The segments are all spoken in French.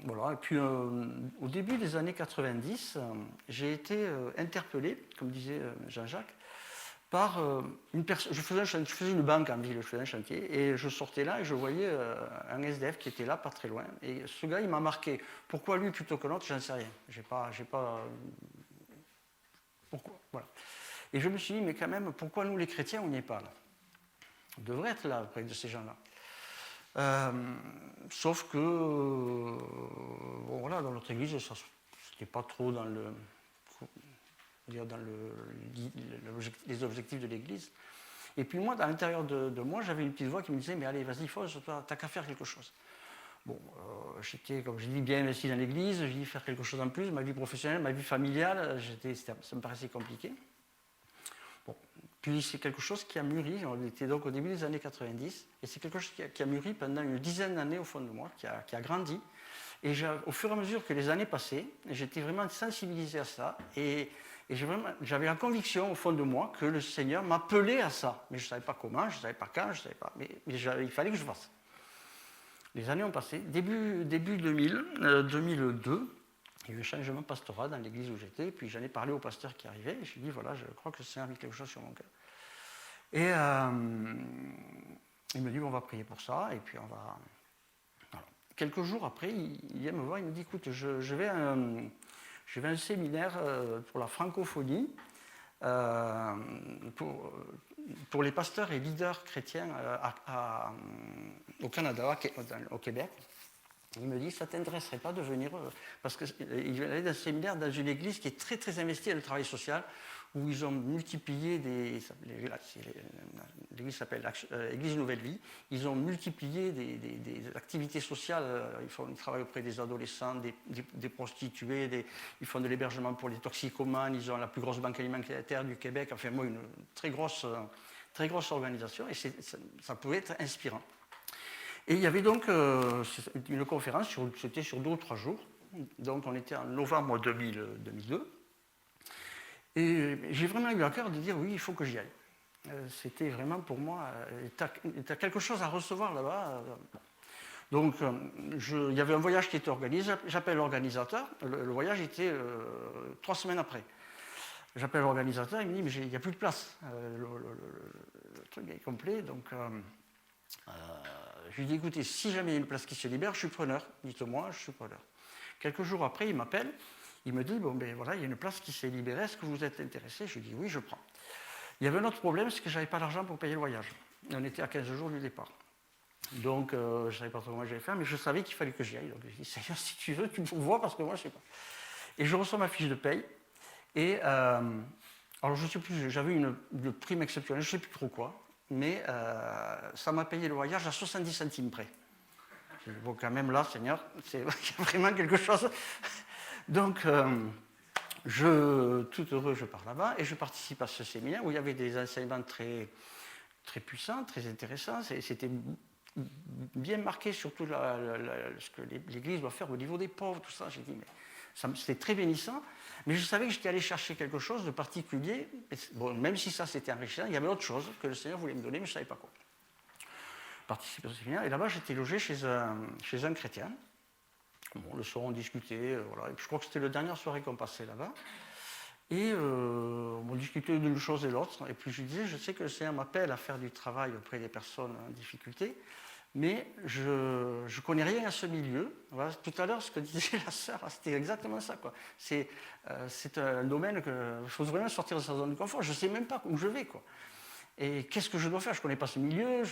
Voilà. Et puis, au début des années 90, j'ai été interpellé, comme disait Jean-Jacques, par une personne. Je faisais une banque en ville, je faisais un chantier, et je sortais là et je voyais un SDF qui était là, pas très loin. Et ce gars, il m'a marqué. Pourquoi lui plutôt que l'autre, j'en sais rien. J'ai pas. Pourquoi? Voilà. Et je me suis dit, mais quand même, pourquoi nous les chrétiens, on n'y est pas là? On devrait être là près de ces gens-là. Sauf que, bon, voilà, dans notre église, ça n'était pas trop dans les objectifs de l'église. Et puis moi, à l'intérieur de moi, j'avais une petite voix qui me disait, mais allez, vas-y, fonce, t'as qu'à faire quelque chose. Bon, j'étais, comme je dis, bien investi dans l'église, j'ai dit faire quelque chose en plus, ma vie professionnelle, ma vie familiale, ça me paraissait compliqué. Bon. Puis c'est quelque chose qui a mûri, on était donc au début des années 90, et c'est quelque chose qui a mûri pendant une dizaine d'années au fond de moi, qui a grandi. Et au fur et à mesure que les années passaient, j'étais vraiment sensibilisé à ça, et j'avais la conviction au fond de moi que le Seigneur m'appelait à ça. Mais je ne savais pas comment, je ne savais pas quand, je ne savais pas, mais il fallait que je fasse. Les années ont passé. Début 2002, il y a eu un changement pastoral dans l'église où j'étais, puis j'en ai parlé au pasteur qui arrivait, et je lui ai dit, voilà, je crois que le Seigneur a mis quelque chose sur mon cœur. Et il me dit, on va prier pour ça, et puis on va... Voilà. Quelques jours après, il vient me voir, il me dit, écoute, je vais à un séminaire pour la francophonie, pour les pasteurs et leaders chrétiens au Canada, au Québec. Il me dit, ça ne t'intéresserait pas de venir, parce qu'il allait dans un séminaire dans une église qui est très très investie dans le travail social, où ils ont multiplié l'église s'appelle Église Nouvelle Vie, ils ont multiplié des activités sociales, ils travaillent auprès des adolescents, des prostituées, ils font de l'hébergement pour les toxicomanes, ils ont la plus grosse banque alimentaire du Québec, enfin moi une très grosse organisation, et ça pouvait être inspirant. Et il y avait donc une conférence, c'était sur 2 ou 3 jours, donc on était en novembre 2002, et j'ai vraiment eu à cœur de dire oui, il faut que j'y aille. C'était vraiment pour moi, tu as quelque chose à recevoir là-bas. Donc il y avait un voyage qui était organisé, j'appelle l'organisateur, le voyage était 3 semaines après. J'appelle l'organisateur, il me dit mais il n'y a plus de place, le truc est complet, donc... je lui dis, écoutez, si jamais il y a une place qui se libère, je suis preneur. Dites-moi, je suis preneur. Quelques jours après, il m'appelle. Il me dit, bon, ben voilà, il y a une place qui s'est libérée. Est-ce que vous êtes intéressé? Je lui dis, oui, je prends. Il y avait un autre problème, c'est que je n'avais pas d'argent pour payer le voyage. On était à 15 jours du départ. Donc, je ne savais pas trop comment j'allais faire, mais je savais qu'il fallait que j'y aille. Donc, je dis, Seigneur, si tu veux, tu me vois, parce que moi, je ne sais pas. Et je reçois ma fiche de paye. Et, alors, je ne sais plus, j'avais une prime exceptionnelle, je ne sais plus trop quoi. Mais ça m'a payé le voyage à 70 centimes près. J'ai dit, bon, quand même là, Seigneur, c'est vraiment quelque chose. Donc, tout heureux, je pars là-bas et je participe à ce séminaire où il y avait des enseignements très, très puissants, très intéressants. C'était bien marqué surtout ce que l'Église doit faire au niveau des pauvres, tout ça. J'ai dit, mais c'était très bénissant, mais je savais que j'étais allé chercher quelque chose de particulier. Bon, même si ça c'était enrichissant, il y avait autre chose que le Seigneur voulait me donner, mais je ne savais pas quoi. Participer au séminaire, et là-bas j'étais logé chez un chrétien. Bon, le soir on discutait, voilà. Et puis je crois que c'était la dernière soirée qu'on passait là-bas. Et on discutait d'une chose et l'autre. Et puis je lui disais, je sais que le Seigneur m'appelle à faire du travail auprès des personnes en difficulté, mais je ne connais rien à ce milieu. Voilà, tout à l'heure, ce que disait la sœur, c'était exactement ça, quoi. C'est un domaine que il faut vraiment sortir de sa zone de confort. Je ne sais même pas où je vais, quoi. Et qu'est-ce que je dois faire? Je ne connais pas ce milieu.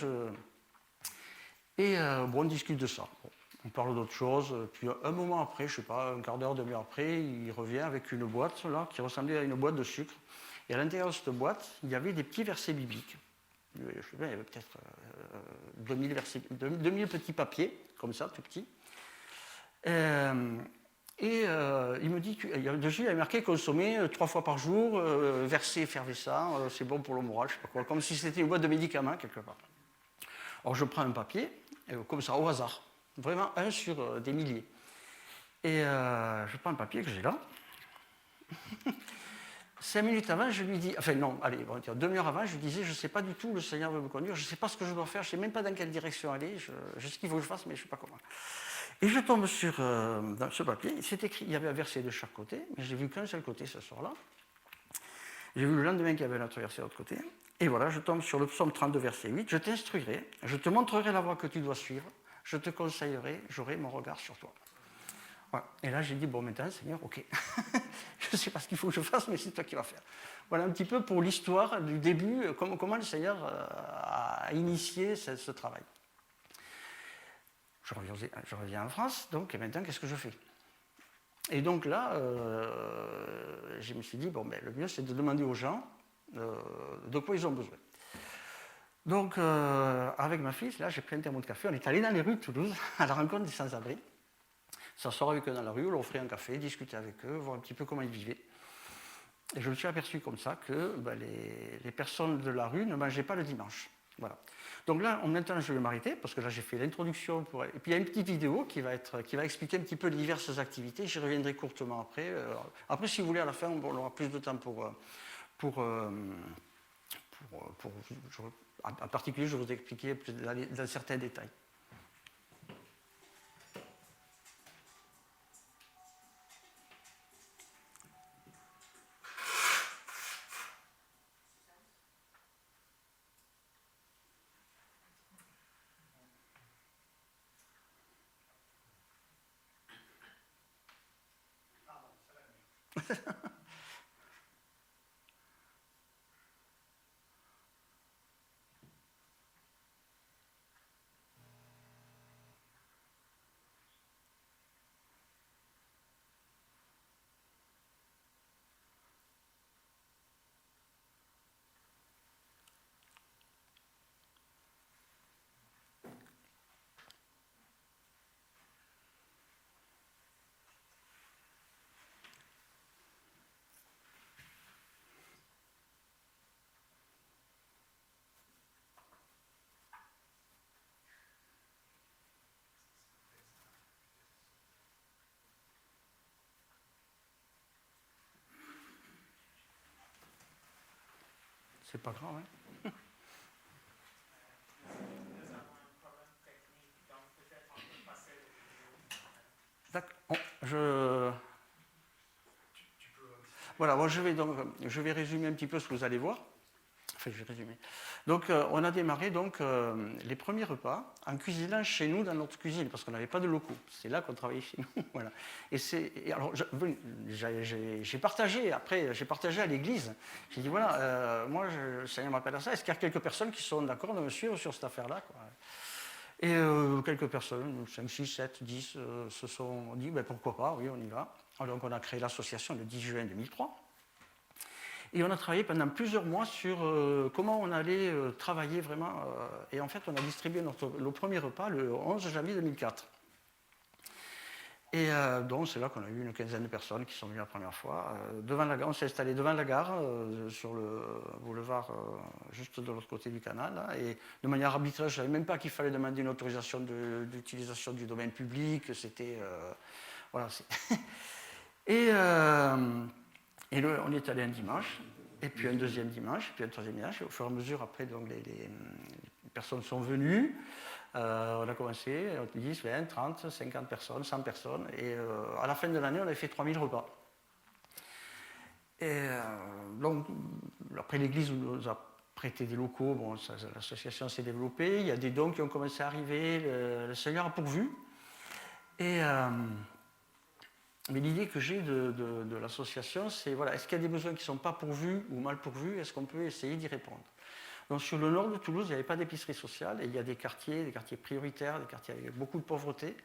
Et bon, on discute de ça. Bon, on parle d'autre chose. Puis un moment après, je ne sais pas, un quart d'heure, demi-heure après, il revient avec une boîte là, qui ressemblait à une boîte de sucre. Et à l'intérieur de cette boîte, il y avait des petits versets bibliques. Je sais pas, il y avait peut-être 2000 petits papiers, comme ça, tout petits. Il me dit, dessus, il y avait marqué consommer 3 fois par jour, verset effervescent, c'est bon pour le moral, je sais pas quoi, comme si c'était une boîte de médicaments, quelque part. Alors je prends un papier, comme ça, au hasard, vraiment un sur des milliers. Et je prends un papier que j'ai là. 5 minutes avant, je lui dis, enfin non, allez, on va dire 2 heures avant, je lui disais, je ne sais pas du tout, le Seigneur veut me conduire, je ne sais pas ce que je dois faire, je ne sais même pas dans quelle direction aller, je sais qu'il faut que je fasse, mais je ne sais pas comment. Et je tombe sur dans ce papier, c'est écrit, il y avait un verset de chaque côté, mais j'ai vu qu'un seul côté ce soir-là. J'ai vu le lendemain qu'il y avait un autre verset de l'autre côté. Et voilà, je tombe sur le psaume 32, verset 8. Je t'instruirai, je te montrerai la voie que tu dois suivre, je te conseillerai, j'aurai mon regard sur toi. Voilà. Et là, j'ai dit, bon, maintenant, Seigneur, ok. Je ne sais pas ce qu'il faut que je fasse, mais c'est toi qui vas faire. Voilà un petit peu pour l'histoire du début, comment le Seigneur a initié ce travail. Je reviens en France, donc, et maintenant, qu'est-ce que je fais? Et donc là, je me suis dit, bon, ben, le mieux, c'est de demander aux gens de quoi ils ont besoin. Donc, avec ma fille, là, j'ai pris un thermo de café. On est allé dans les rues de Toulouse, à la rencontre des sans-abri. S'asseoir avec eux dans la rue, leur offrir un café, discuter avec eux, voir un petit peu comment ils vivaient. Et je me suis aperçu comme ça que ben, les personnes de la rue ne mangeaient pas le dimanche. Voilà. Donc là, maintenant, je vais m'arrêter, parce que là, j'ai fait l'introduction. Et puis, il y a une petite vidéo qui va expliquer un petit peu les diverses activités. J'y reviendrai courtement après. Après, si vous voulez, à la fin, on aura plus de temps en particulier, je vais vous expliquer dans certains détails. C'est pas grave, hein? D'accord. Voilà, bon, je vais résumer un petit peu ce que vous allez voir. Enfin, je vais résumer. Donc, on a démarré les premiers repas en cuisinant chez nous dans notre cuisine, parce qu'on n'avait pas de locaux. C'est là qu'on travaillait chez nous. Voilà. Alors, j'ai partagé à l'église. J'ai dit, voilà, moi, le Seigneur m'appelle à ça. Est-ce qu'il y a quelques personnes qui sont d'accord de me suivre sur cette affaire-là, quoi? Et quelques personnes, 5, 6, 7, 10, se sont dit, ben, pourquoi pas, oui, on y va. Alors, donc, on a créé l'association le 10 juin 2003. Et on a travaillé pendant plusieurs mois sur comment on allait travailler vraiment. Et en fait, on a distribué le premier repas le 11 janvier 2004. Et donc, c'est là qu'on a eu une quinzaine de personnes qui sont venues la première fois. On s'est installé devant la gare, sur le boulevard juste de l'autre côté du canal. Là, et de manière arbitraire, je ne savais même pas qu'il fallait demander une autorisation d'utilisation du domaine public. C'était. Voilà. Et on est allé un dimanche, et puis un deuxième dimanche, puis un troisième dimanche. Et au fur et à mesure, après, donc, les personnes sont venues. On a commencé, 10, 20, 30, 50 personnes, 100 personnes. Et à la fin de l'année, on avait fait 3000 repas. Et donc, après, l'église nous a prêté des locaux. Bon, l'association s'est développée. Il y a des dons qui ont commencé à arriver. Le Seigneur a pourvu. Mais l'idée que j'ai de l'association, c'est, voilà, est-ce qu'il y a des besoins qui ne sont pas pourvus ou mal pourvus? Est-ce qu'on peut essayer d'y répondre? Donc sur le nord de Toulouse, il n'y avait pas d'épicerie sociale, et il y a des quartiers prioritaires, des quartiers avec beaucoup de pauvreté.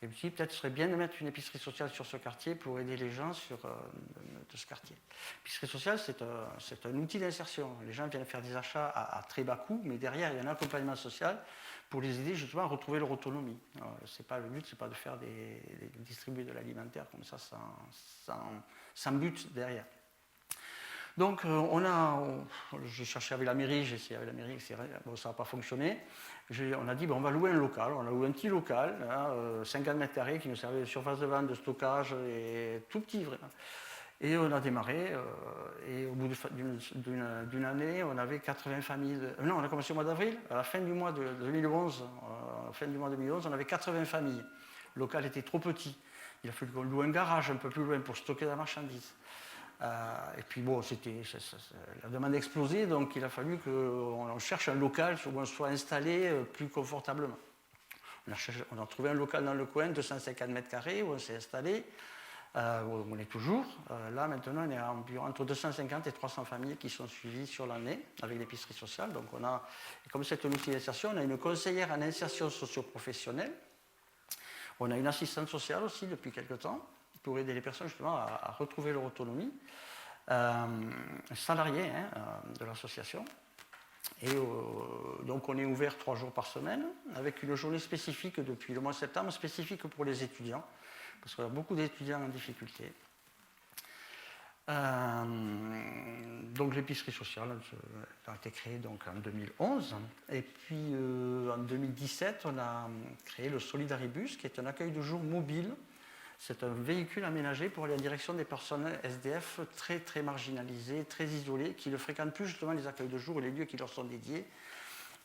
Et puis peut-être ce serait bien de mettre une épicerie sociale sur ce quartier pour aider les gens de ce quartier. L'épicerie sociale, c'est un outil d'insertion. Les gens viennent faire des achats à très bas coût, mais derrière, il y a un accompagnement social pour les aider justement à retrouver leur autonomie. Le but, c'est pas de faire de distribuer de l'alimentaire comme ça sans but derrière. Donc, j'ai cherché avec la mairie, j'ai essayé avec la mairie, bon, ça n'a pas fonctionné. On a dit, bon, on va louer un local. On a loué un petit local, 50 mètres carrés, qui nous servait de surface de vente, de stockage, et tout petit vraiment. Et on a démarré, et au bout d'une année, on avait 80 familles. Non, on a commencé au mois d'avril. À la fin du mois 2011, on avait 80 familles. Le local était trop petit. Il a fallu qu'on loue un garage un peu plus loin pour stocker la marchandise. Et puis bon, la demande a explosé, donc il a fallu qu'on cherche un local où on soit installé plus confortablement. On a trouvé un local dans le coin, 250 mètres carrés, où on s'est installé. On est toujours. Là, maintenant, on est environ entre 250 et 300 familles qui sont suivies sur l'année avec l'épicerie sociale. Donc, comme c'est une outil d'insertion, on a une conseillère en insertion socio-professionnelle. On a une assistante sociale aussi depuis quelques temps pour aider les personnes justement à retrouver leur autonomie. Salariés de l'association. Et donc, on est ouvert 3 jours par semaine avec une journée spécifique depuis le mois de septembre, spécifique pour les étudiants. Parce qu'on a beaucoup d'étudiants en difficulté. Donc l'épicerie sociale a été créée donc, en 2011. Et puis en 2017, on a créé le Solidaribus, qui est un accueil de jour mobile. C'est un véhicule aménagé pour aller en direction des personnes SDF très, très marginalisées, très isolées, qui ne fréquentent plus justement les accueils de jour et les lieux qui leur sont dédiés.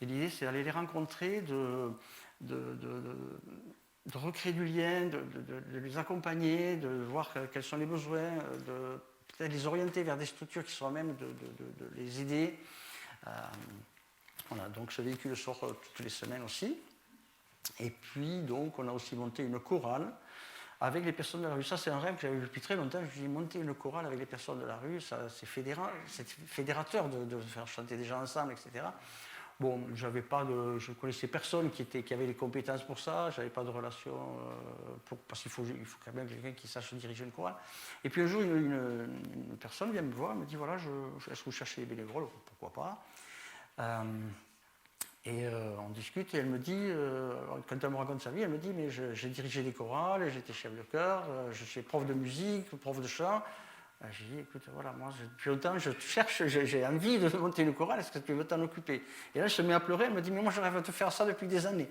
Et l'idée, c'est d'aller les rencontrer, de recréer du lien, de les accompagner, de voir quels sont les besoins, de peut-être les orienter vers des structures qui sont à même de les aider. Voilà, donc ce véhicule sort toutes les semaines aussi. Et puis, donc, on a aussi monté une chorale avec les personnes de la rue. Ça, c'est un rêve que j'avais depuis très longtemps. Je me suis dit, monter une chorale avec les personnes de la rue, c'est fédérateur de faire chanter des gens ensemble, etc. Bon, je connaissais personne qui avait les compétences pour ça, je n'avais pas de relation, parce qu'il faut quand même quelqu'un qui sache diriger une chorale. Et puis un jour, une personne vient me voir, elle me dit, voilà, est-ce que vous cherchez des bénévoles? Pourquoi pas. On discute et elle me dit, quand elle me raconte sa vie, elle me dit, mais j'ai dirigé des chorales, j'étais chef de chœur, je suis prof de musique, prof de chant. J'ai dit, écoute, voilà, moi, depuis longtemps, j'ai envie de monter une chorale, est-ce que tu veux t'en occuper? Et là, je se mets à pleurer, elle me dit, mais moi, je rêve de faire ça depuis des années.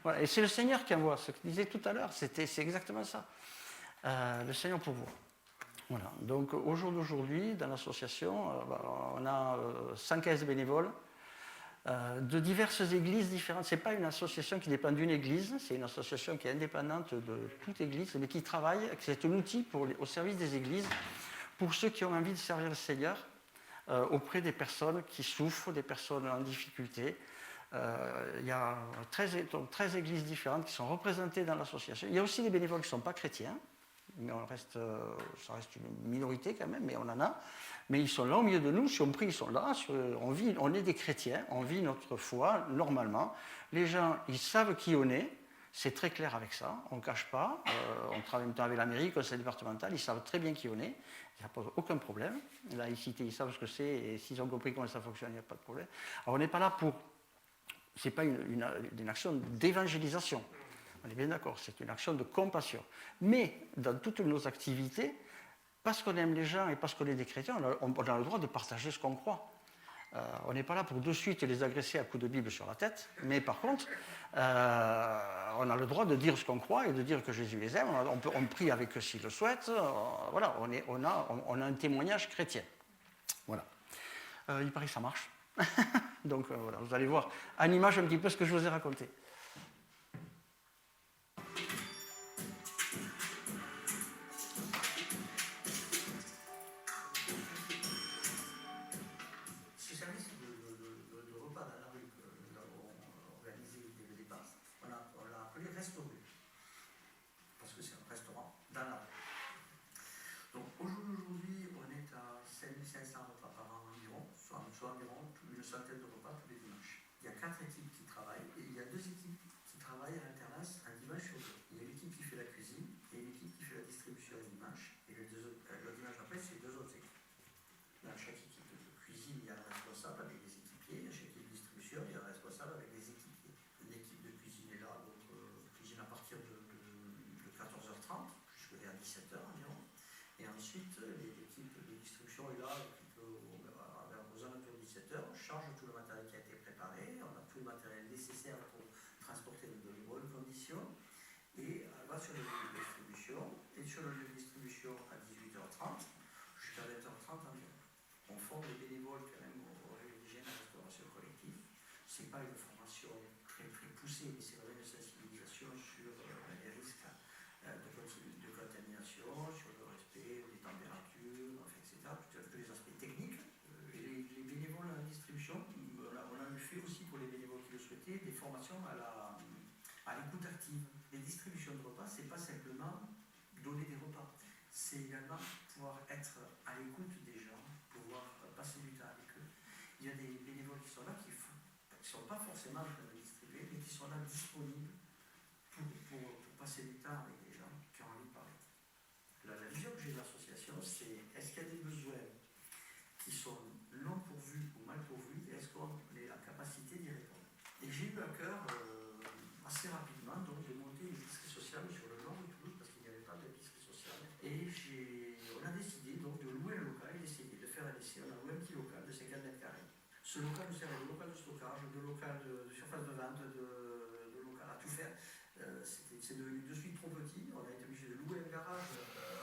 Voilà, et c'est le Seigneur qui envoie, ce que je disais tout à l'heure, c'est exactement ça. Le Seigneur pourvoit. Voilà, donc au jour d'aujourd'hui, dans l'association, on a 115 bénévoles, de diverses églises différentes. Ce n'est pas une association qui dépend d'une église, c'est une association qui est indépendante de toute église, mais qui travaille, c'est un outil au service des églises, pour ceux qui ont envie de servir le Seigneur, auprès des personnes qui souffrent, des personnes en difficulté. Il y a 13 églises différentes qui sont représentées dans l'association. Il y a aussi des bénévoles qui ne sont pas chrétiens, mais ça reste une minorité quand même, mais on en a. Mais ils sont là au milieu de nous, si on prie, ils sont là, on est des chrétiens, on vit notre foi normalement. Les gens, ils savent qui on est, c'est très clair avec ça, on ne cache pas. On travaille en même temps avec l'Amérique, le conseil départemental, ils savent très bien qui on est, ça ne pose aucun problème. La laïcité, ils savent ce que c'est, et s'ils ont compris comment ça fonctionne, il n'y a pas de problème. Alors on n'est pas là pour... Ce n'est pas une action d'évangélisation. On est bien d'accord, c'est une action de compassion. Mais dans toutes nos activités, parce qu'on aime les gens et parce qu'on est des chrétiens, on a le droit de partager ce qu'on croit. On n'est pas là pour de suite les agresser à coups de Bible sur la tête, mais par contre, on a le droit de dire ce qu'on croit et de dire que Jésus les aime. On prie avec eux s'ils le souhaitent. Voilà, on a un témoignage chrétien. Voilà. Il paraît que ça marche. Donc voilà, vous allez voir en image un petit peu ce que je vous ai raconté. c'est également pouvoir être à l'écoute des gens, pouvoir passer du temps avec eux. Il y a des bénévoles qui sont là, qui ne sont pas forcément en train de distribuer, mais qui sont là disponibles pour passer du temps avec des gens qui ont envie de parler. La vision que j'ai de l'association, c'est est-ce qu'il y a des besoins qui sont non pourvus ou mal pourvus, et est-ce qu'on est la capacité d'y répondre. Et j'ai eu à cœur assez rapidement donc, de monter une épicerie sociale sur le nord de Toulouse parce qu'il n'y avait pas d'épicerie sociale. Et on a décidé donc de louer un local et d'essayer de faire un essai. On a loué un petit local de 50 mètres carrés. Ce local nous servait de local de stockage, de local de surface de vente, de local à tout faire. C'est devenu de suite trop petit. On a été obligé de louer un garage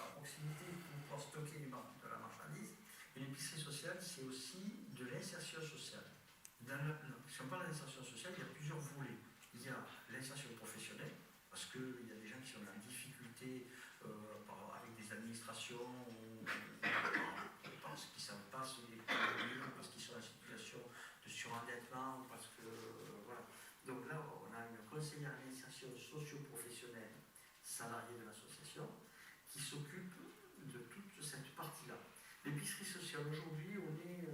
à proximité pour pouvoir stocker de la marchandise. Une épicerie sociale, c'est aussi de l'insertion sociale. Si on parle d'insertion sociale, il y a plusieurs volets. Il y a l'insertion professionnelle, parce qu'il y a des gens qui sont en difficulté avec des administrations ou parce qu'ils ne savent pas se débrouiller, parce qu'ils sont en situation de surendettement, parce que voilà. Donc là, on a une conseillère à l'insertion socio-professionnelle salariée de l'association qui s'occupe de toute cette partie-là. L'épicerie sociale, aujourd'hui, on est,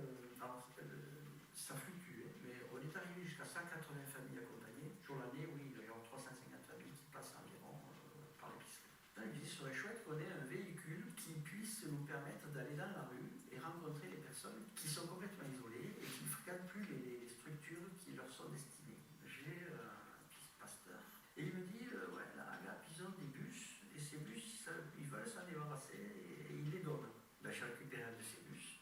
ça fluctue, mais on est arrivé jusqu'à 180 familles accompagnées. Sur l'année, oui, il y a 350 familles qui passent environ par l'épicerie. Il serait chouette qu'on ait un véhicule qui puisse nous permettre d'aller dans la rue et rencontrer les personnes qui sont complètement isolées et qui ne fréquentent plus les structures qui leur sont destinées. J'ai un fils pasteur et il me dit, ouais, là, ils ont des bus, et ces bus, ils veulent s'en débarrasser et ils les donnent. J'ai récupéré un de ces bus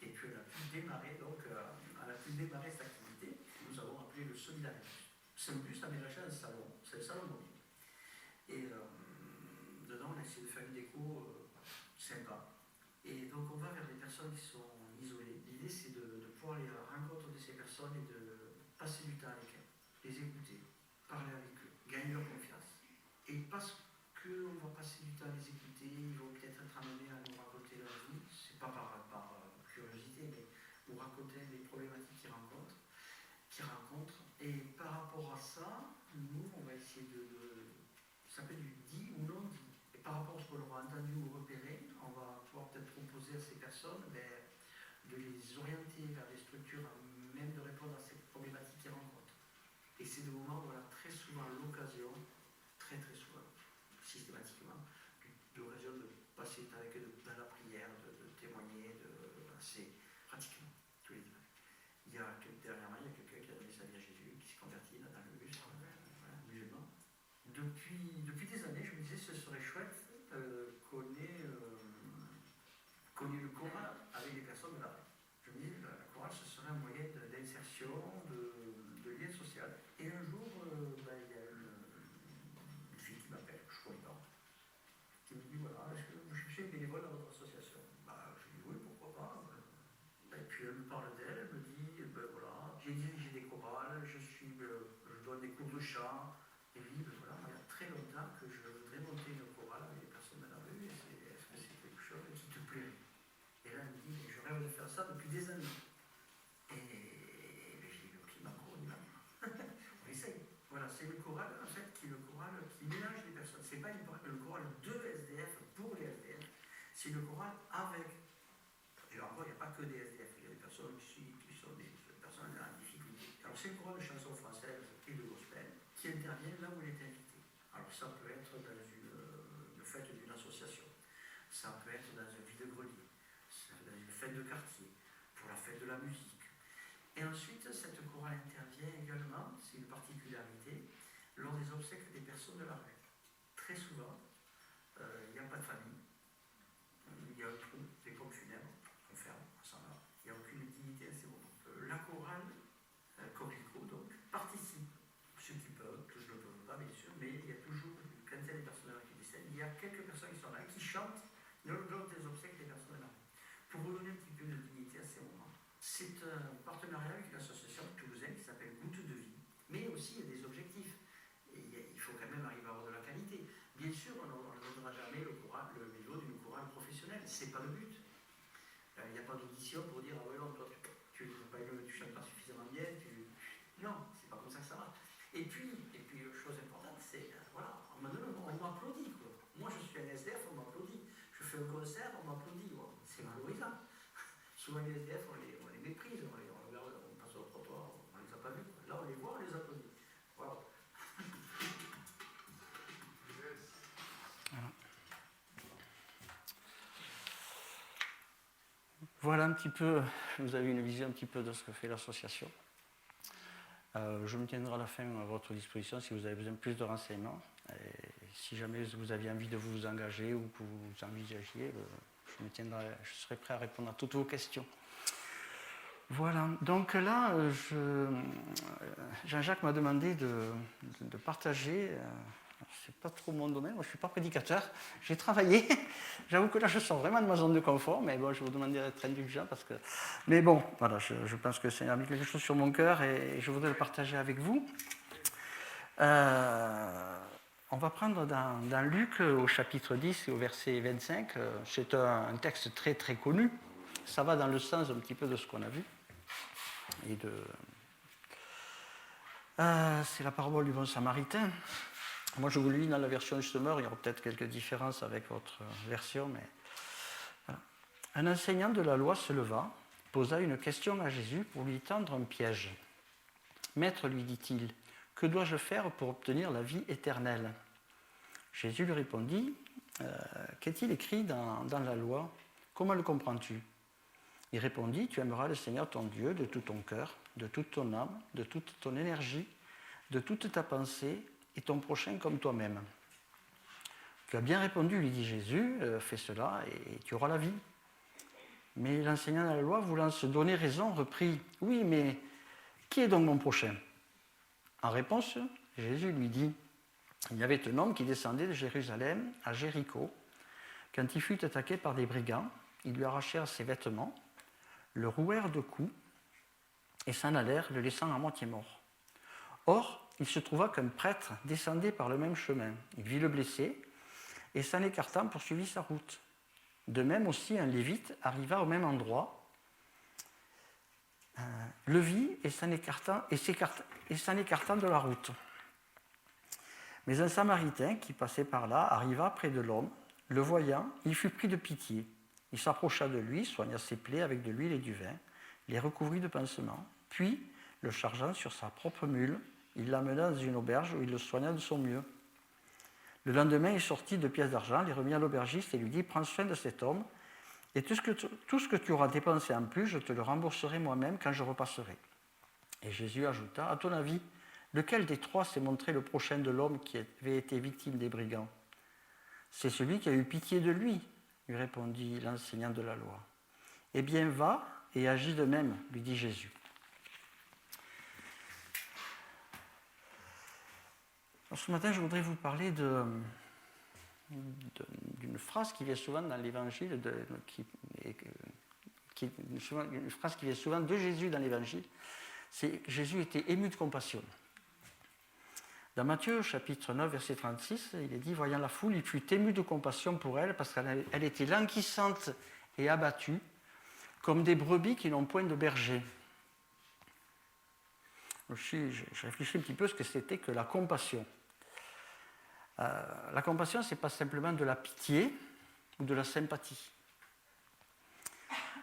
et puis on a pu démarrer, cette activité. Nous avons appelé le Solidaribus. Ce bus aménagé un salon, c'est le salon mobile. Et dedans, on a essayé de faire une déco sympa. Et donc, on va vers des personnes qui sont isolées. L'idée, c'est de pouvoir aller à la rencontre de ces personnes et de passer du temps avec elles, les écouter, parler avec eux, gagner leur confiance. Et parce qu'on va passer du temps à les écouter, ils vont peut-être être amenés à nous raconter leur vie, c'est pas par curiosité, mais pour raconter les problématiques qu'ils rencontrent. Et par rapport à ça, nous, on va essayer ça peut être du dit ou non dit. Et par rapport à ce qu'on aura entendu ou repéré, on va pouvoir peut-être proposer à ces personnes de les orienter vers des structures à même de répondre à ces problématiques qu'ils rencontrent. Et c'est des moments où on a très souvent l'occasion, très très souvent, systématiquement, l'occasion de passer avec eux dans la prière, de témoigner, assez pratiquement tous les dimanches. Dernièrement, il y a quelqu'un qui a donné sa vie à Jésus, qui s'est converti dans le bus, musulman. Depuis des années, je me disais que ce serait chouette qu'on ait le choral avec les personnes de la rue. Je me disais que la chorale, ce serait un moyen d'insertion, de lien social. Et un jour, il y a une fille qui m'appelle, je ne connais pas, qui me dit, voilà, est-ce que vous cherchez une bénévole dans votre association? Je lui dis, oui, pourquoi pas. Et puis elle me parle d'elle, elle me dit, voilà, j'ai dirigé des chorales, je donne des cours de chant. Et je dis, voilà, il y a très longtemps que je voudrais monter une chorale avec des personnes dans la rue, est-ce que c'est quelque chose qui te plaît? Et là, elle me dit, je rêve de faire ça depuis des années. Et je dis, le climat, on y va. On essaye. Voilà, c'est le choral, en fait, qui mélange les personnes. C'est pas le choral de SDF pour les SDF, c'est le choral avec. Et encore, il n'y a pas que des SDF, il y a des personnes qui sont des personnes en difficulté. Alors, c'est le choral de chansons françaises et de gospel qui intervient là où il est invité. Alors, ça peut être dans le fait d'une association, ça peut être dans un vide-grenier, dans une fête de quartier, pour la fête de la musique. Et ensuite, cette chorale intervient également, c'est une particularité, lors des obsèques des personnes de la rue. Très souvent, il n'y a pas de famille, il y a un trou, des pompes funèbres, on ferme, on s'en va. Il n'y a aucune dignité à ces moments. La chorale, Corico, donc, participe, ceux qui peuvent, tous ne le peuvent pas, bien sûr, mais il y a toujours une quinzaine de personnes qui décèdent. Il y a quelques personnes qui sont là, qui chantent lors des obsèques des personnes là, pour redonner un petit peu de dignité à ces moments. C'est un partenariat avec une association toulousaine qui s'appelle Goutte de Vie, mais aussi il y a des objectifs. Et il faut quand même arriver à avoir de la qualité. Bien sûr, on ne donnera jamais le niveau d'une chorale professionnelle, c'est pas le but. Il n'y a pas d'audition pour dire, ah ouais, non, toi, tu chantes pas suffisamment bien, non, c'est pas comme ça que ça va. Et puis chose importante, c'est, voilà, on m'applaudit, quoi. Moi, je suis un SDF, on m'applaudit. Je fais fais un concert, on m'applaudit. Bon, c'est valorisant. Souvent les SDF, on les méprise, on regarde, on passe au trottoir, on ne les a pas vus. Là, on les voit, on les applaudit. Voilà. Voilà un petit peu, vous avez une vision un petit peu de ce que fait l'association. Je me tiendrai à la fin à votre disposition si vous avez besoin de plus de renseignements. Et si jamais vous aviez envie de vous engager ou que vous envisagiez, je serai prêt à répondre à toutes vos questions. Voilà, donc là, Jean-Jacques m'a demandé de partager. C'est pas trop mon domaine, moi je ne suis pas prédicateur, j'ai travaillé. J'avoue que là je sors vraiment de ma zone de confort, mais bon, je vous demande d'être indulgent parce que. Mais bon, voilà, je pense que c'est quelque chose sur mon cœur et je voudrais le partager avec vous. On va prendre dans Luc au chapitre 10 et au verset 25. C'est un texte très très connu. Ça va dans le sens un petit peu de ce qu'on a vu. C'est la parabole du bon samaritain. Moi, je vous le lis dans la version Summer, il y aura peut-être quelques différences avec votre version, mais voilà. Un enseignant de la loi se leva, posa une question à Jésus pour lui tendre un piège. Maître, lui dit-il, que dois-je faire pour obtenir la vie éternelle ? Jésus lui répondit, qu'est-il écrit dans la loi ? Comment le comprends-tu ? Il répondit, tu aimeras le Seigneur ton Dieu de tout ton cœur, de toute ton âme, de toute ton énergie, de toute ta pensée, et ton prochain comme toi-même. Tu as bien répondu, lui dit Jésus, fais cela et tu auras la vie. Mais l'enseignant de la loi, voulant se donner raison, reprit, oui, mais qui est donc mon prochain ? En réponse, Jésus lui dit, il y avait un homme qui descendait de Jérusalem à Jéricho. Quand il fut attaqué par des brigands, ils lui arrachèrent ses vêtements, le rouèrent de coups et s'en allèrent, le laissant à moitié mort. Or, il se trouva qu'un prêtre descendait par le même chemin. Il vit le blessé et s'en écartant poursuivit sa route. De même aussi, un lévite arriva au même endroit, le vit et s'en écartant de la route. Mais un samaritain qui passait par là arriva près de l'homme. Le voyant, il fut pris de pitié. Il s'approcha de lui, soigna ses plaies avec de l'huile et du vin, les recouvrit de pansements, puis, le chargeant sur sa propre mule, il l'amena dans une auberge où il le soigna de son mieux. Le lendemain, il sortit 2 pièces d'argent, les remit à l'aubergiste et lui dit « Prends soin de cet homme, et tout ce que tu auras dépensé en plus, je te le rembourserai moi-même quand je repasserai. » Et Jésus ajouta « À ton avis, lequel des 3 s'est montré le prochain de l'homme qui avait été victime des brigands ? C'est celui qui a eu pitié de lui, lui répondit l'enseignant de la loi. Eh bien, va et agis de même, lui dit Jésus. Alors, ce matin, je voudrais vous parler d'une phrase qui vient souvent dans l'Évangile, une phrase qui vient souvent de Jésus dans l'Évangile, c'est « Jésus était ému de compassion ». Dans Matthieu, chapitre 9, verset 36, il est dit « Voyant la foule, il fut ému de compassion pour elle, parce qu'elle était languissante et abattue, comme des brebis qui n'ont point de berger. » Je réfléchis un petit peu à ce que c'était que la compassion. La compassion, ce n'est pas simplement de la pitié ou de la sympathie.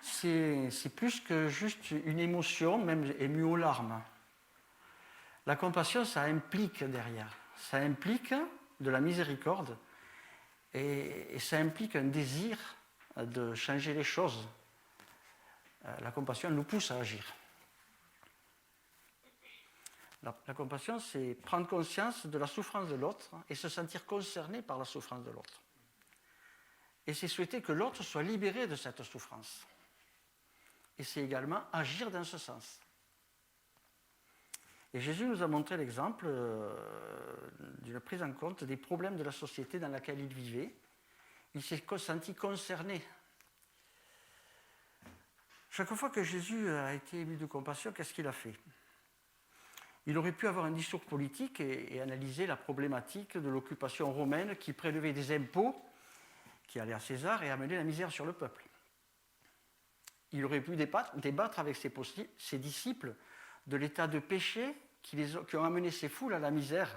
C'est plus que juste une émotion, même émue aux larmes. La compassion, ça implique derrière. Ça implique de la miséricorde et ça implique un désir de changer les choses. La compassion, elle nous pousse à agir. La compassion, c'est prendre conscience de la souffrance de l'autre et se sentir concerné par la souffrance de l'autre. Et c'est souhaiter que l'autre soit libéré de cette souffrance. Et c'est également agir dans ce sens. Et Jésus nous a montré l'exemple d'une prise en compte des problèmes de la société dans laquelle il vivait. Il s'est senti concerné. Chaque fois que Jésus a été ému de compassion, qu'est-ce qu'il a fait ? Il aurait pu avoir un discours politique et analyser la problématique de l'occupation romaine qui prélevait des impôts qui allaient à César et amenait la misère sur le peuple. Il aurait pu débattre avec ses disciples de l'état de péché qui ont amené ces foules à la misère,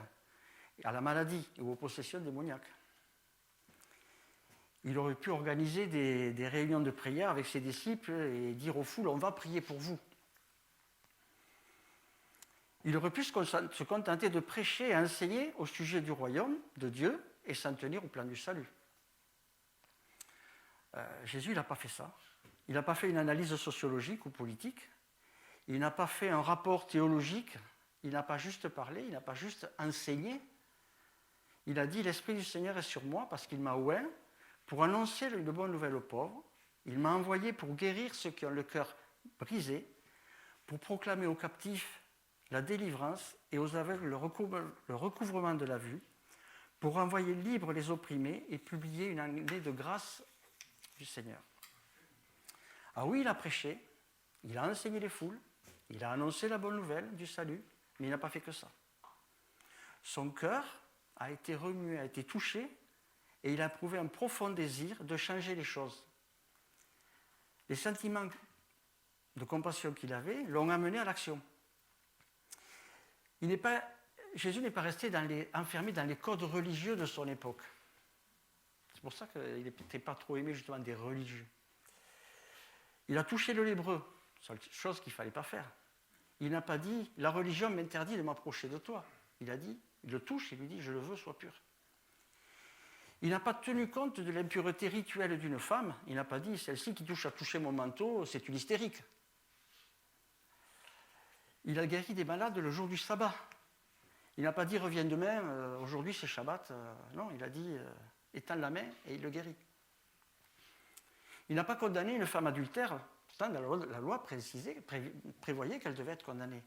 à la maladie ou aux possessions démoniaques. Il aurait pu organiser des réunions de prière avec ses disciples et dire aux foules, on va prier pour vous. Il aurait pu se contenter de prêcher et enseigner au sujet du royaume de Dieu et s'en tenir au plan du salut. Jésus, il n'a pas fait ça. Il n'a pas fait une analyse sociologique ou politique. Il n'a pas fait un rapport théologique. Il n'a pas juste parlé, il n'a pas juste enseigné. Il a dit, l'Esprit du Seigneur est sur moi parce qu'il m'a oint pour annoncer une bonne nouvelle aux pauvres. Il m'a envoyé pour guérir ceux qui ont le cœur brisé, pour proclamer aux captifs la délivrance et aux aveugles le recouvrement de la vue, pour envoyer libres les opprimés et publier une année de grâce du Seigneur. Ah oui, il a prêché, il a enseigné les foules, il a annoncé la bonne nouvelle du salut, mais il n'a pas fait que ça. Son cœur a été remué, a été touché, et il a éprouvé un profond désir de changer les choses. Les sentiments de compassion qu'il avait l'ont amené à l'action. Jésus n'est pas resté enfermé dans les codes religieux de son époque. C'est pour ça qu'il n'était pas trop aimé justement des religieux. Il a touché le lépreux, chose qu'il ne fallait pas faire. Il n'a pas dit « la religion m'interdit de m'approcher de toi ». Il a dit, il le touche et lui dit « je le veux, sois pur ». Il n'a pas tenu compte de l'impureté rituelle d'une femme. Il n'a pas dit « celle-ci qui a touché mon manteau, c'est une hystérique ». Il a guéri des malades le jour du sabbat. Il n'a pas dit « reviens demain, aujourd'hui c'est Shabbat ». Non, il a dit « étends la main » et il le guérit. Il n'a pas condamné une femme adultère. Pourtant, la loi prévoyait qu'elle devait être condamnée.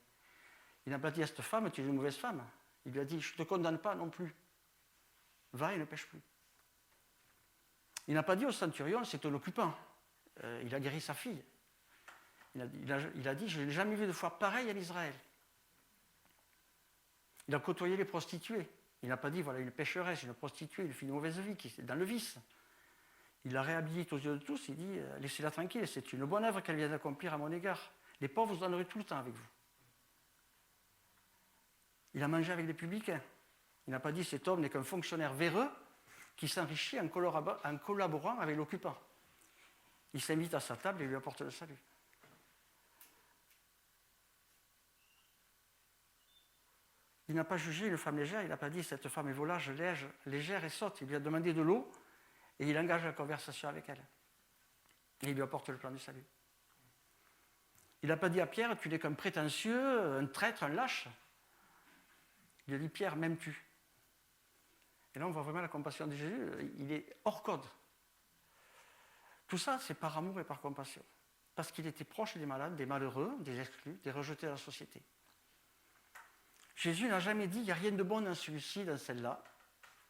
Il n'a pas dit à cette femme « tu es une mauvaise femme ». Il lui a dit « je ne te condamne pas non plus. Va et ne pêche plus ». Il n'a pas dit au centurion « c'est un occupant ». Il a guéri sa fille. Il a dit « je n'ai jamais vu de foi pareille en Israël ». Il a côtoyé les prostituées. Il n'a pas dit « voilà une pécheresse, une prostituée, une fille de mauvaise vie qui est dans le vice ». Il la réhabilite aux yeux de tous, il dit « laissez-la tranquille, c'est une bonne œuvre qu'elle vient d'accomplir à mon égard. Les pauvres, vous en aurez tout le temps avec vous ». Il a mangé avec les publicains. Il n'a pas dit « cet homme n'est qu'un fonctionnaire véreux qui s'enrichit en collaborant avec l'occupant ». Il s'invite à sa table et lui apporte le salut. Il n'a pas jugé une femme légère, il n'a pas dit « cette femme est volage, légère et sotte ». Il lui a demandé de l'eau et il engage la conversation avec elle. Et il lui apporte le plan du salut. Il n'a pas dit à Pierre « tu n'es qu'un prétentieux, un traître, un lâche ». Il a dit « Pierre, m'aimes-tu » Et là, on voit vraiment la compassion de Jésus, il est hors code. Tout ça, c'est par amour et par compassion. Parce qu'il était proche des malades, des malheureux, des exclus, des rejetés de la société. Jésus n'a jamais dit « il n'y a rien de bon dans celui-ci, dans celle-là,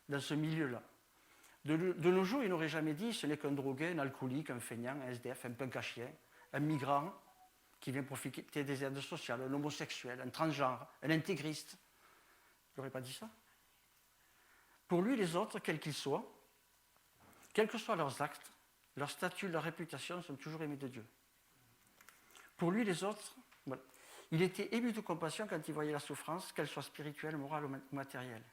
dans ce milieu-là ». De nos jours, il n'aurait jamais dit « ce n'est qu'un drogué, un alcoolique, un feignant, un SDF, un punk à chien, un migrant qui vient profiter des aides sociales, un homosexuel, un transgenre, un intégriste ». Il n'aurait pas dit ça. Pour lui, les autres, quels qu'ils soient, quels que soient leurs actes, leur statut, leur réputation, sont toujours aimés de Dieu. Pour lui, les autres, voilà. Il était ému de compassion quand il voyait la souffrance, qu'elle soit spirituelle, morale ou matérielle.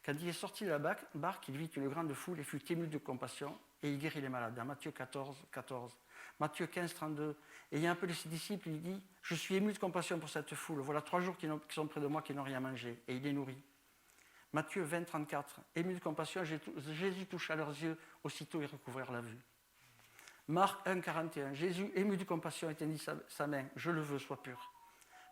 Quand il est sorti de la barque, il vit une grande foule et fut ému de compassion et il guérit les malades. Dans Matthieu 14, 14. Matthieu 15, 32. Ayant appelé ses disciples, il dit « je suis ému de compassion pour cette foule. Voilà 3 jours qui sont près de moi qui n'ont rien mangé. » Et il les nourrit. Matthieu 20, 34. Ému de compassion, Jésus toucha leurs yeux, aussitôt ils recouvrèrent la vue. Marc 1, 41. Jésus, ému de compassion, étendit sa main. Je le veux, sois pur.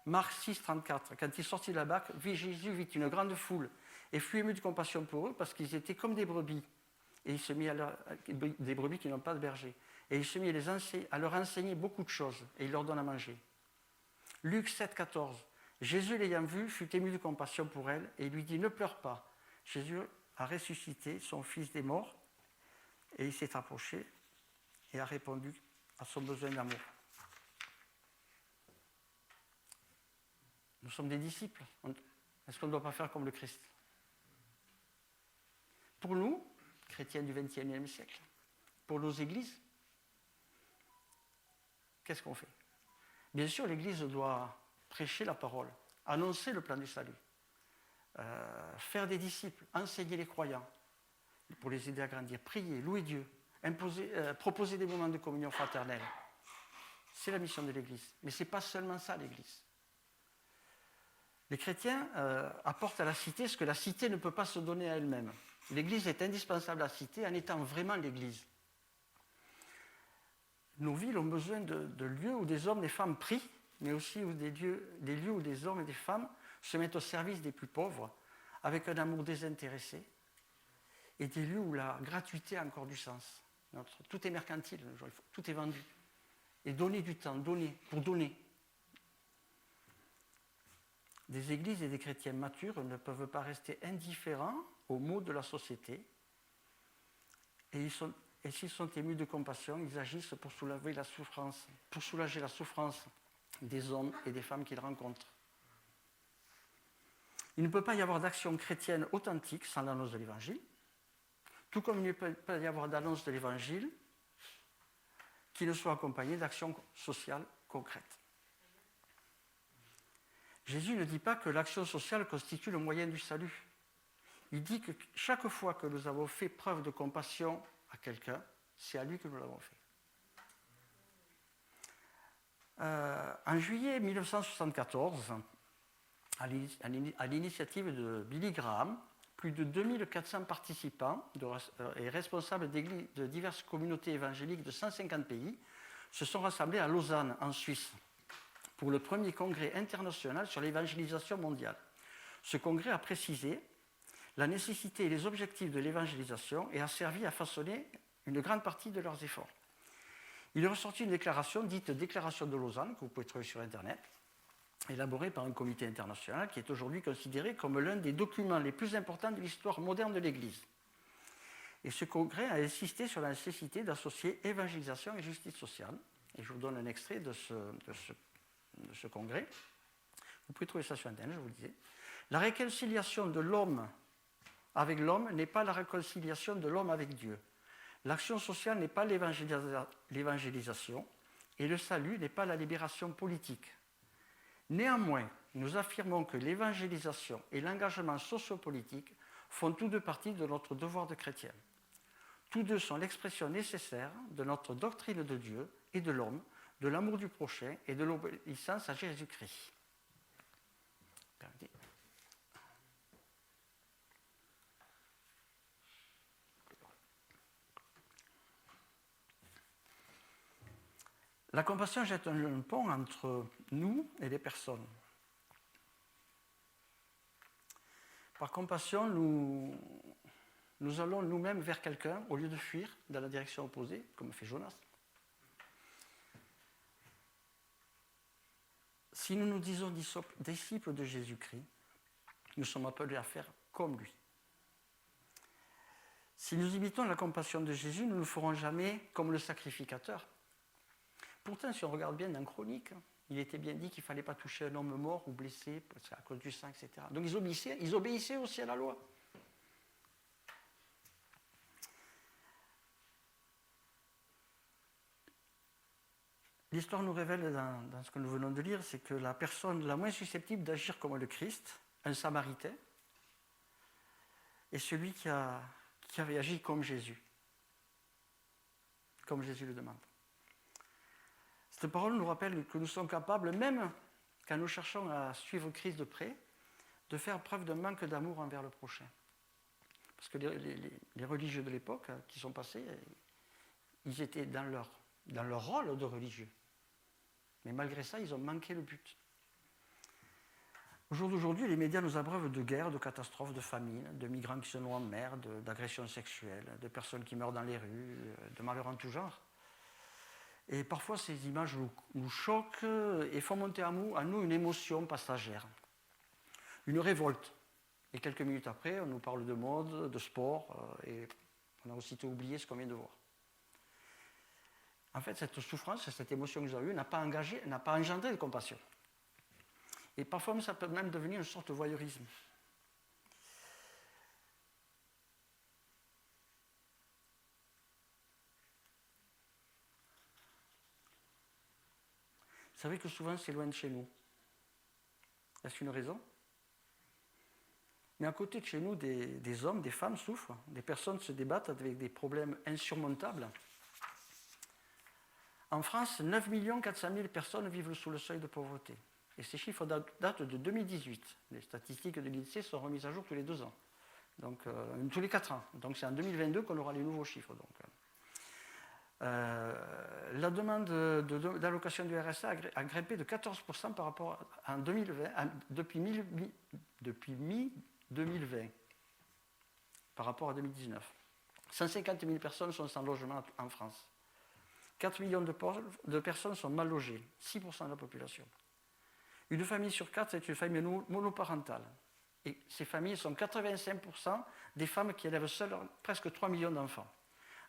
Marc 6, 34. Quand il sortit de la barque, Jésus vit une grande foule et fut ému de compassion pour eux parce qu'ils étaient comme des brebis. Et il se mit des brebis qui n'ont pas de berger. Et il se mit à leur enseigner beaucoup de choses et il leur donne à manger. Luc 7, 14. Jésus l'ayant vue fut ému de compassion pour elle et il lui dit « ne pleure pas ». Jésus a ressuscité son fils des morts et il s'est approché et a répondu à son besoin d'amour. Nous sommes des disciples. Est-ce qu'on ne doit pas faire comme le Christ? Pour nous, chrétiens du XXIe siècle, pour nos églises, qu'est-ce qu'on fait? Bien sûr, l'Église doit prêcher la parole, annoncer le plan du salut, faire des disciples, enseigner les croyants pour les aider à grandir, prier, louer Dieu, proposer des moments de communion fraternelle. C'est la mission de l'Église. Mais ce n'est pas seulement ça, l'Église. Les chrétiens apportent à la cité ce que la cité ne peut pas se donner à elle-même. L'Église est indispensable à la cité en étant vraiment l'Église. Nos villes ont besoin de lieux où des hommes et des femmes prient, mais aussi des lieux où des hommes et des femmes se mettent au service des plus pauvres, avec un amour désintéressé, et des lieux où la gratuité a encore du sens. Tout est mercantile, tout est vendu. Et donner du temps, pour donner. Des églises et des chrétiens matures ne peuvent pas rester indifférents aux maux de la société, et s'ils sont émus de compassion, ils agissent pour soulager la souffrance des hommes et des femmes qu'ils rencontrent. Il ne peut pas y avoir d'action chrétienne authentique sans l'annonce de l'Évangile, tout comme il ne peut pas y avoir d'annonce de l'Évangile qui ne soit accompagnée d'actions sociales concrètes. Jésus ne dit pas que l'action sociale constitue le moyen du salut. Il dit que chaque fois que nous avons fait preuve de compassion à quelqu'un, c'est à lui que nous l'avons fait. En juillet 1974, à l'initiative de Billy Graham, plus de 2400 participants et responsables de diverses communautés évangéliques de 150 pays se sont rassemblés à Lausanne, en Suisse, pour le premier congrès international sur l'évangélisation mondiale. Ce congrès a précisé la nécessité et les objectifs de l'évangélisation et a servi à façonner une grande partie de leurs efforts. Il est ressorti une déclaration dite Déclaration de Lausanne, que vous pouvez trouver sur Internet, élaborée par un comité international qui est aujourd'hui considéré comme l'un des documents les plus importants de l'histoire moderne de l'Église. Et ce congrès a insisté sur la nécessité d'associer évangélisation et justice sociale. Et je vous donne un extrait de ce congrès. Vous pouvez trouver ça sur Internet, je vous le disais. La réconciliation de l'homme avec l'homme n'est pas la réconciliation de l'homme avec Dieu. L'action sociale n'est pas l'évangélisation et le salut n'est pas la libération politique. Néanmoins, nous affirmons que l'évangélisation et l'engagement sociopolitique font tous deux partie de notre devoir de chrétien. Tous deux sont l'expression nécessaire de notre doctrine de Dieu et de l'homme, de l'amour du prochain et de l'obéissance à Jésus-Christ. La compassion jette un pont entre nous et les personnes. Par compassion, nous allons nous-mêmes vers quelqu'un au lieu de fuir dans la direction opposée, comme fait Jonas. Si nous nous disons disciples de Jésus-Christ, nous sommes appelés à faire comme lui. Si nous imitons la compassion de Jésus, nous ne ferons jamais comme le sacrificateur. Pourtant, si on regarde bien dans Chronique, il était bien dit qu'il ne fallait pas toucher un homme mort ou blessé à cause du sang, etc. Donc ils obéissaient aussi à la loi. L'histoire nous révèle, dans ce que nous venons de lire, c'est que la personne la moins susceptible d'agir comme le Christ, un Samaritain, est celui qui avait agi comme Jésus le demande. Cette parole nous rappelle que nous sommes capables, même quand nous cherchons à suivre Christ de près, de faire preuve d'un manque d'amour envers le prochain. Parce que les religieux de l'époque qui sont passés, ils étaient dans leur rôle de religieux. Mais malgré ça, ils ont manqué le but. Au jour d'aujourd'hui, les médias nous abreuvent de guerres, de catastrophes, de famines, de migrants qui se noient en mer, d'agressions sexuelles, de personnes qui meurent dans les rues, de malheurs en tout genre. Et parfois, ces images nous choquent et font monter à nous une émotion passagère, une révolte. Et quelques minutes après, on nous parle de mode, de sport, et on a aussitôt oublié ce qu'on vient de voir. En fait, cette souffrance, cette émotion que nous avons eue n'a pas engendré de compassion. Et parfois, ça peut même devenir une sorte de voyeurisme. Vous savez que souvent, c'est loin de chez nous. Est-ce une raison? Mais à côté de chez nous, des hommes, des femmes souffrent, des personnes se débattent avec des problèmes insurmontables. En France, 9 400 000 personnes vivent sous le seuil de pauvreté. Et ces chiffres datent de 2018. Les statistiques de l'INSEE sont remises à jour tous les 2 ans. Donc, tous les 4 ans. Donc c'est en 2022 qu'on aura les nouveaux chiffres. Donc. La demande d'allocation du RSA a grimpé de 14% par rapport à 2020, depuis mi-2020, par rapport à 2019. 150 000 personnes sont sans logement en France. 4 millions de personnes sont mal logées, 6% de la population. Une famille sur 4 est une famille monoparentale. Et ces familles sont 85% des femmes qui élèvent seules presque 3 millions d'enfants.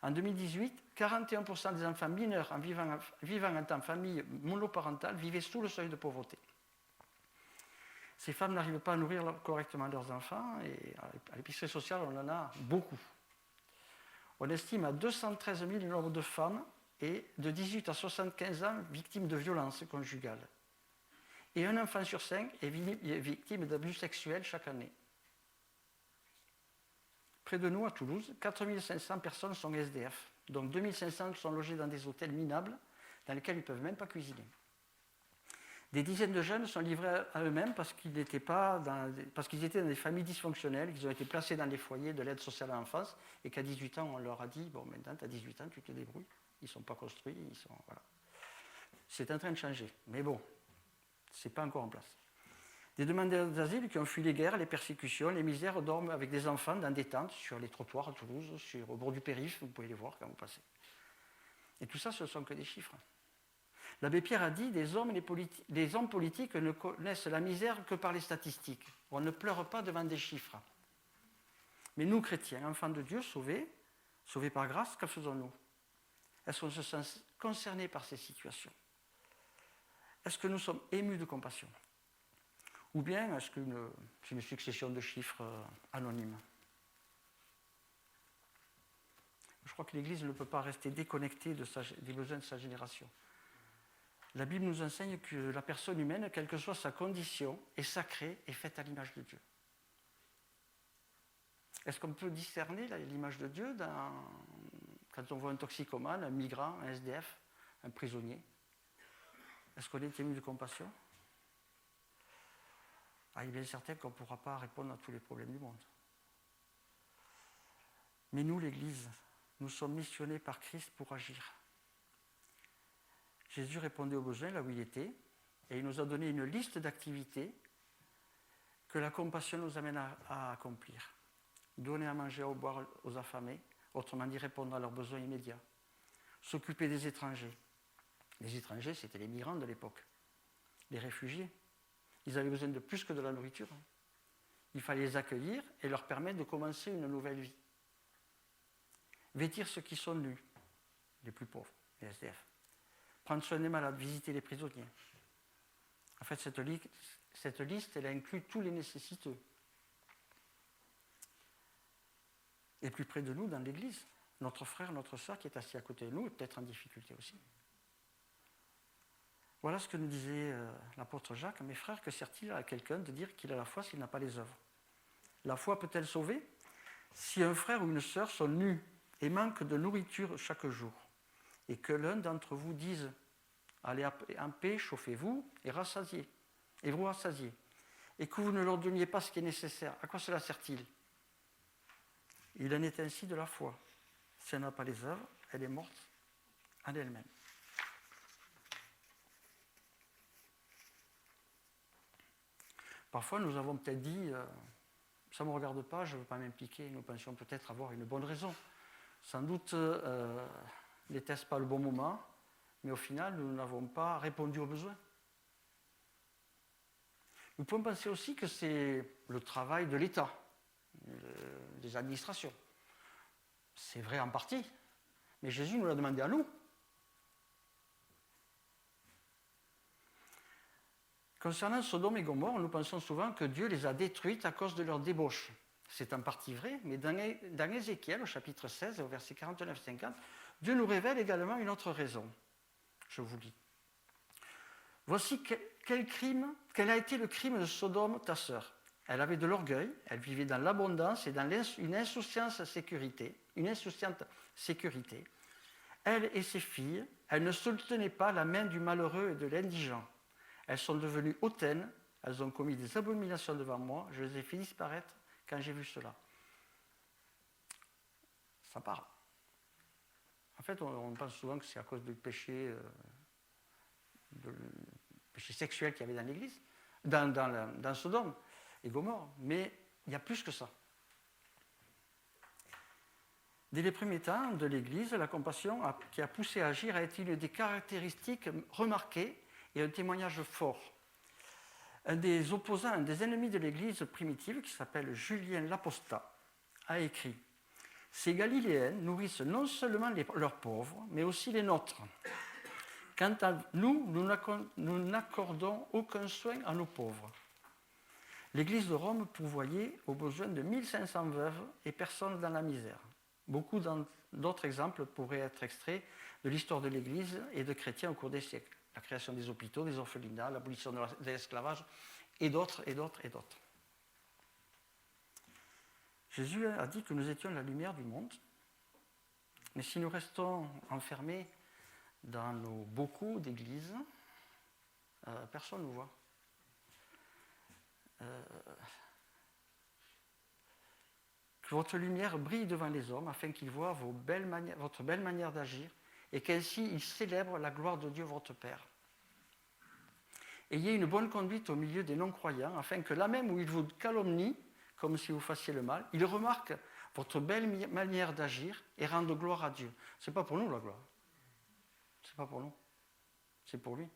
En 2018, 41% des enfants mineurs vivant en famille monoparentale vivaient sous le seuil de pauvreté. Ces femmes n'arrivent pas à nourrir correctement leurs enfants et à l'épicerie sociale, on en a beaucoup. On estime à 213 000 le nombre de femmes et de 18 à 75 ans victimes de violences conjugales. Et un enfant sur 5 est victime d'abus sexuels chaque année. Près de nous, à Toulouse, 4 500 personnes sont SDF, donc 2 500 sont logés dans des hôtels minables dans lesquels ils ne peuvent même pas cuisiner. Des dizaines de jeunes sont livrés à eux-mêmes parce qu'ils étaient dans des familles dysfonctionnelles, qu'ils ont été placés dans les foyers de l'aide sociale à l'enfance et qu'à 18 ans, on leur a dit « Bon, maintenant, tu as 18 ans, tu te débrouilles. » Ils ne sont pas construits, voilà. C'est en train de changer, mais bon, ce n'est pas encore en place. Des demandeurs d'asile qui ont fui les guerres, les persécutions, les misères, dorment avec des enfants dans des tentes sur les trottoirs à Toulouse, au bord du périph', vous pouvez les voir quand vous passez. Et tout ça, ce ne sont que des chiffres. L'abbé Pierre a dit « les hommes politiques ne connaissent la misère que par les statistiques. On ne pleure pas devant des chiffres. Mais nous, chrétiens, enfants de Dieu, sauvés par grâce, que faisons-nous? Est-ce qu'on se sent concernés par ces situations? Est-ce que nous sommes émus de compassion? Ou bien est-ce que c'est une succession de chiffres anonymes? Je crois que l'Église ne peut pas rester déconnectée des besoins de sa génération. La Bible nous enseigne que la personne humaine, quelle que soit sa condition, est sacrée et faite à l'image de Dieu. Est-ce qu'on peut discerner l'image de Dieu quand on voit un toxicomane, un migrant, un SDF, un prisonnier? Est-ce qu'on est ému de compassion? Il est bien certain qu'on ne pourra pas répondre à tous les problèmes du monde. Mais nous, l'Église, nous sommes missionnés par Christ pour agir. Jésus répondait aux besoins là où il était, et il nous a donné une liste d'activités que la compassion nous amène à accomplir. Donner à manger, à boire aux affamés, autrement dit répondre à leurs besoins immédiats. S'occuper des étrangers. Les étrangers, c'était les migrants de l'époque, les réfugiés. Ils avaient besoin de plus que de la nourriture. Il fallait les accueillir et leur permettre de commencer une nouvelle vie. Vêtir ceux qui sont nus, les plus pauvres, les SDF. Prendre soin des malades, visiter les prisonniers. En fait, cette liste, elle inclut tous les nécessiteux. Et plus près de nous, dans l'Église, notre frère, notre sœur qui est assis à côté de nous est peut-être en difficulté aussi. Voilà ce que nous disait l'apôtre Jacques. Mes frères, que sert-il à quelqu'un de dire qu'il a la foi s'il n'a pas les œuvres? La foi peut-elle sauver? Si un frère ou une sœur sont nus et manquent de nourriture chaque jour, et que l'un d'entre vous dise « Allez en paix, chauffez-vous et vous rassasiez », et que vous ne leur donniez pas ce qui est nécessaire, à quoi cela sert-il? Il en est ainsi de la foi. Si elle n'a pas les œuvres, elle est morte en elle-même. Parfois, nous avons peut-être dit ça ne me regarde pas, je ne veux pas m'impliquer. Nous pensions peut-être avoir une bonne raison. Sans doute n'était-ce pas le bon moment, mais au final, nous n'avons pas répondu aux besoins. Nous pouvons penser aussi que c'est le travail de l'État, des administrations. C'est vrai en partie, mais Jésus nous l'a demandé à nous. Concernant Sodome et Gomorrhe, nous pensons souvent que Dieu les a détruites à cause de leur débauche. C'est en partie vrai, mais dans Ézéchiel, au chapitre 16, au verset 49-50, Dieu nous révèle également une autre raison. Je vous lis. Voici quel a été le crime de Sodome, ta sœur. Elle avait de l'orgueil, elle vivait dans l'abondance et dans une insouciante sécurité. Elle et ses filles, elles ne soutenaient pas la main du malheureux et de l'indigent. Elles sont devenues hautaines, elles ont commis des abominations devant moi, je les ai fait disparaître quand j'ai vu cela. Ça parle. En fait, on pense souvent que c'est à cause du péché sexuel qu'il y avait dans l'Église, dans Sodome et Gomorrhe, mais il y a plus que ça. Dès les premiers temps de l'Église, la compassion qui a poussé à agir a été une des caractéristiques remarquées et un témoignage fort. Un des opposants, un des ennemis de l'Église primitive, qui s'appelle Julien l'Apostat, a écrit « Ces Galiléennes nourrissent non seulement leurs pauvres, mais aussi les nôtres. Quant à nous, nous n'accordons aucun soin à nos pauvres. » L'Église de Rome pourvoyait aux besoins de 1500 veuves et personnes dans la misère. Beaucoup d'autres exemples pourraient être extraits de l'histoire de l'Église et de chrétiens au cours des siècles. La création des hôpitaux, des orphelinats, l'abolition de l'esclavage, et d'autres, et d'autres, et d'autres. Jésus a dit que nous étions la lumière du monde, mais si nous restons enfermés dans nos bocaux d'église, personne ne nous voit. Que votre lumière brille devant les hommes afin qu'ils voient votre belle manière d'agir et qu'ainsi ils célèbrent la gloire de Dieu votre Père. Ayez une bonne conduite au milieu des non-croyants afin que là même où ils vous calomnient, comme si vous fassiez le mal, ils remarquent votre belle manière d'agir et rendent gloire à Dieu. Ce n'est pas pour nous la gloire. C'est pas pour nous. C'est pour lui.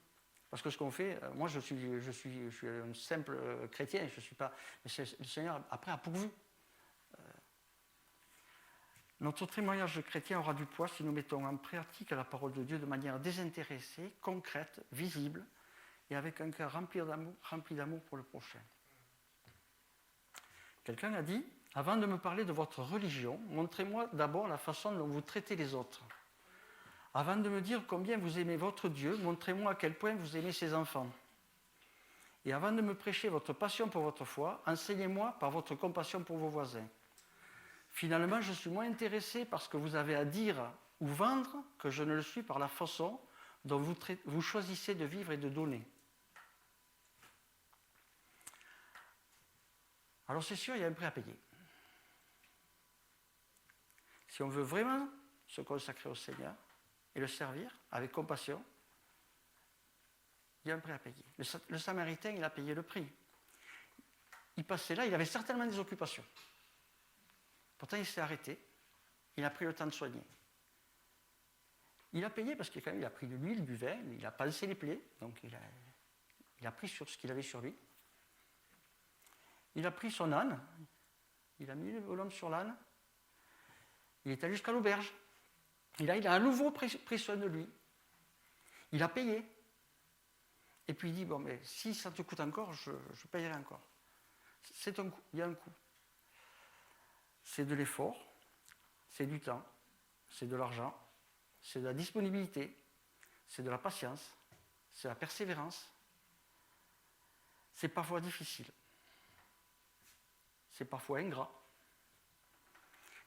Parce que ce qu'on fait, moi je suis un simple chrétien, je suis pas. Mais le Seigneur après a pourvu. Notre témoignage de chrétien aura du poids si nous mettons en pratique la parole de Dieu de manière désintéressée, concrète, visible, et avec un cœur rempli d'amour pour le prochain. Quelqu'un a dit, avant de me parler de votre religion, montrez-moi d'abord la façon dont vous traitez les autres. Avant de me dire combien vous aimez votre Dieu, montrez-moi à quel point vous aimez ses enfants. Et avant de me prêcher votre passion pour votre foi, enseignez-moi par votre compassion pour vos voisins. Finalement, je suis moins intéressé par ce que vous avez à dire ou vendre que je ne le suis par la façon dont vous choisissez de vivre et de donner. Alors c'est sûr, il y a un prix à payer. Si on veut vraiment se consacrer au Seigneur et le servir avec compassion, il y a un prix à payer. Le Samaritain, il a payé le prix. Il passait là, il avait certainement des occupations. Pourtant, il s'est arrêté, il a pris le temps de soigner. Il a payé parce qu'il a pris de l'huile, du vin, il a pansé les plaies, donc il a pris sur ce qu'il avait sur lui. Il a pris son âne, il a mis l'homme sur l'âne, il est allé jusqu'à l'auberge. Et là, il a à nouveau pris soin de lui. Il a payé. Et puis il dit, bon, mais si ça te coûte encore, je payerai encore. C'est un coût, il y a un coût. C'est de l'effort, c'est du temps, c'est de l'argent, c'est de la disponibilité, c'est de la patience, c'est de la persévérance. C'est parfois difficile. C'est parfois ingrat.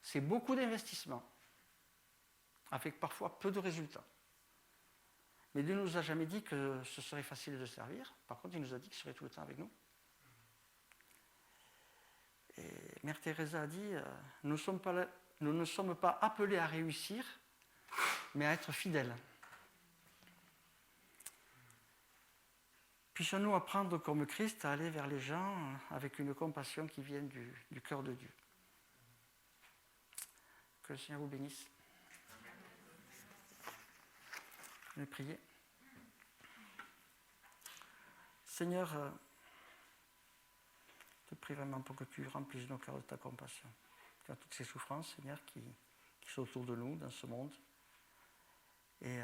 C'est beaucoup d'investissement, avec parfois peu de résultats. Mais Dieu ne nous a jamais dit que ce serait facile de servir. Par contre, il nous a dit qu'il serait tout le temps avec nous. Et Mère Teresa a dit, nous ne sommes pas appelés à réussir, mais à être fidèles. Puissions-nous apprendre comme Christ à aller vers les gens avec une compassion qui vient du cœur de Dieu. Que le Seigneur vous bénisse. Je vais prier. Seigneur, je te prie vraiment pour que tu remplisses nos cœurs de ta compassion. Tu as toutes ces souffrances, Seigneur, qui sont autour de nous, dans ce monde. Et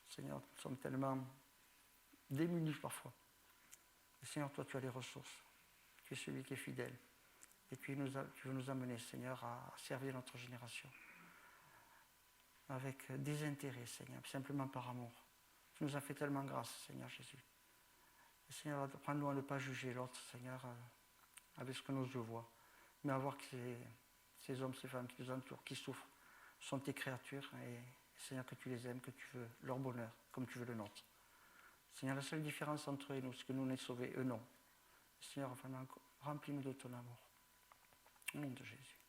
Seigneur, nous sommes tellement démunis parfois. Et Seigneur, toi, tu as les ressources. Tu es celui qui est fidèle. Et puis tu veux nous amener, Seigneur, à servir notre génération. Avec désintérêt, Seigneur, simplement par amour. Tu nous as fait tellement grâce, Seigneur Jésus. Et Seigneur, apprends-nous à ne pas juger l'autre, Seigneur, avec ce que nos yeux voient, mais à voir que ces hommes, ces femmes qui nous entourent, qui souffrent, sont tes créatures, et Seigneur, que tu les aimes, que tu veux leur bonheur, comme tu veux le nôtre. Seigneur, la seule différence entre eux et nous, c'est que nous on est sauvés, eux non. Seigneur, vraiment, remplis-nous de ton amour. Au nom de Jésus.